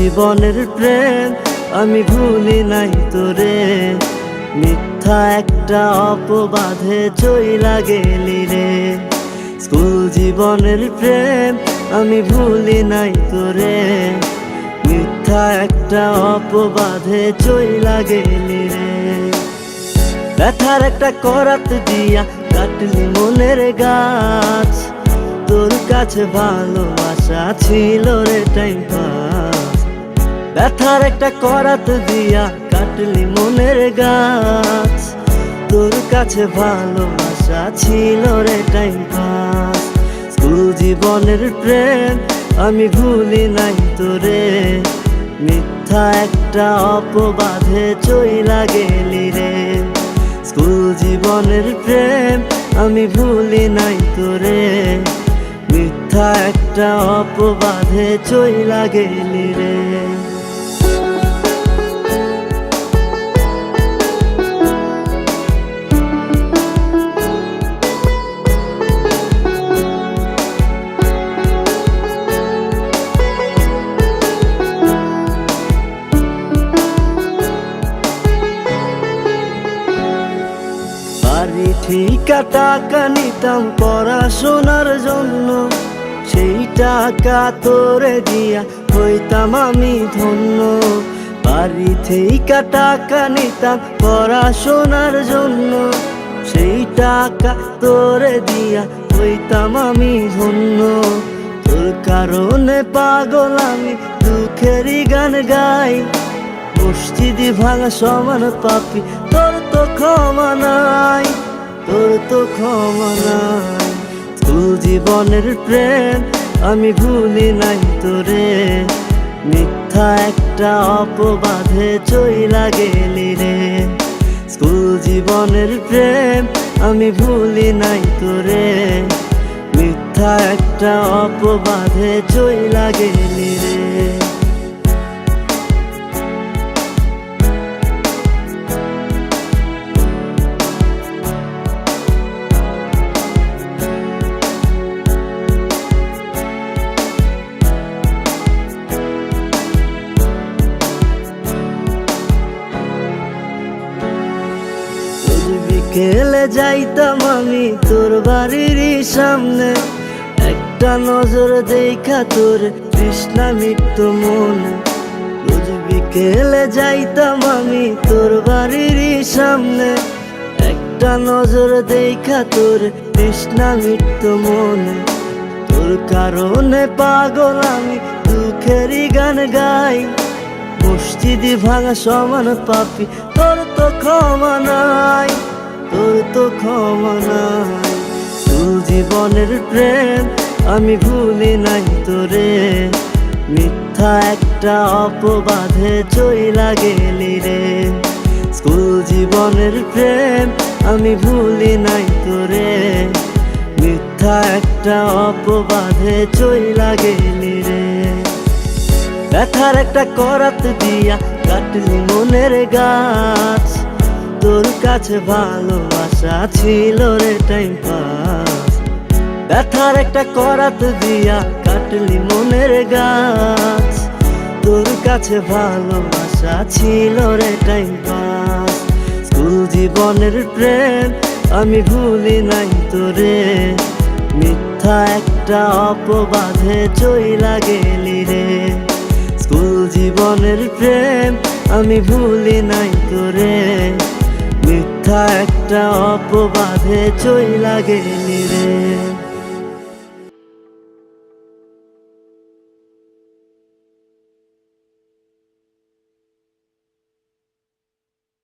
জীবনের প্রেম আমি ভুলি নাই তোরে, মিথ্যা একটা অপবাদে চইলা গেলি রে। স্কুল জীবনের প্রেম আমি ভুলি নাই তোরে, মিথ্যা একটা অপবাদে চইলা গেলি রে। ব্যথার একটা করাত দিয়া কাটলি মনের গাছ, তোর কাছে ভালোবাসা ছিল রে টাইম পাস। ব্যথার একটা করাত দিয়া কাটলি মনের গাছ, তোর কাছে ভালোবাসা ছিল রে টাইম পাস। স্কুল জীবনের প্রেম আমি ভুলি নাই তোরে, মিথ্যা একটা অপবাদে চইলা গেলি রে। স্কুল জীবনের প্রেম আমি ভুলি নাই তোরে, মিথ্যা একটা অপবাদে চইলা গেলি রে। বাড়ি ঠিকা টাকা নিতাম পড়াশোনার জন্য, সেই টাকা তোরে দিয়া হইতাম আমি ধন্য। বাড়ি ঠিকা টাকা নিতাম পড়াশোনার জন্য, সেই টাকা তোরে দিয়া হইতাম আমি ধন্য। তোর কারণে পাগল আমি দুঃখেরই গান গাই, মসজিদি ভাঙা সমান পাপি তোর তো ক্ষমা নাই, তোর তো ক্ষমা নাই। স্কুল জীবনের প্রেম আমি ভুলি নাই তোরে, মিথ্যা একটা অপবাদে চইলা গেলি রে। স্কুল জীবনের প্রেম আমি ভুলি নাই তোরে, মিথ্যা একটা অপবাদে চইলা গেলি রে। বিকেলে যাইতাম আমি তোর বাড়ির সামনে, একটা নজর দেখা তোর তৃষ্ণা মিটতো মনে। রোজ বিকেলে যাইতাম আমি তোর বাড়ির সামনে, একটা নজর দেখা তোর তৃষ্ণা মিটতো মনে। তোর কারণে পাগল আমি দুঃখেরই গান গাই, মসজিদি ভাঙা সমান পাপি তোর তো ক্ষমা নাই, তোর তো ক্ষমা নাই। স্কুল জীবনের প্রেম আমি ভুলি নাই তোরে, মিথ্যা একটা অপবাদে চইলা গেলি রে। স্কুল জীবনের প্রেম আমি ভুলি নাই তোরে, মিথ্যা একটা অপবাদে চইলা গেলি রে। ব্যথার একটা করাত দিয়া কাটলি মনের গাছ, তোর কাছে ভালোবাসা ছিল রে টাইম পাস। ব্যথার একটা করাত দিয়া কাটলি মনের গাছ, তোর কাছে ভালোবাসা ছিল রে টাইম পাস। স্কুল জীবনের প্রেম আমি ভুলি নাই তোরে, মিথ্যা একটা অপবাদে চইলা গেলি রে। স্কুল জীবনের প্রেম আমি ভুলি নাই তোরে, মিথ্যা একটা অপবাদে চইলা গেলি রে।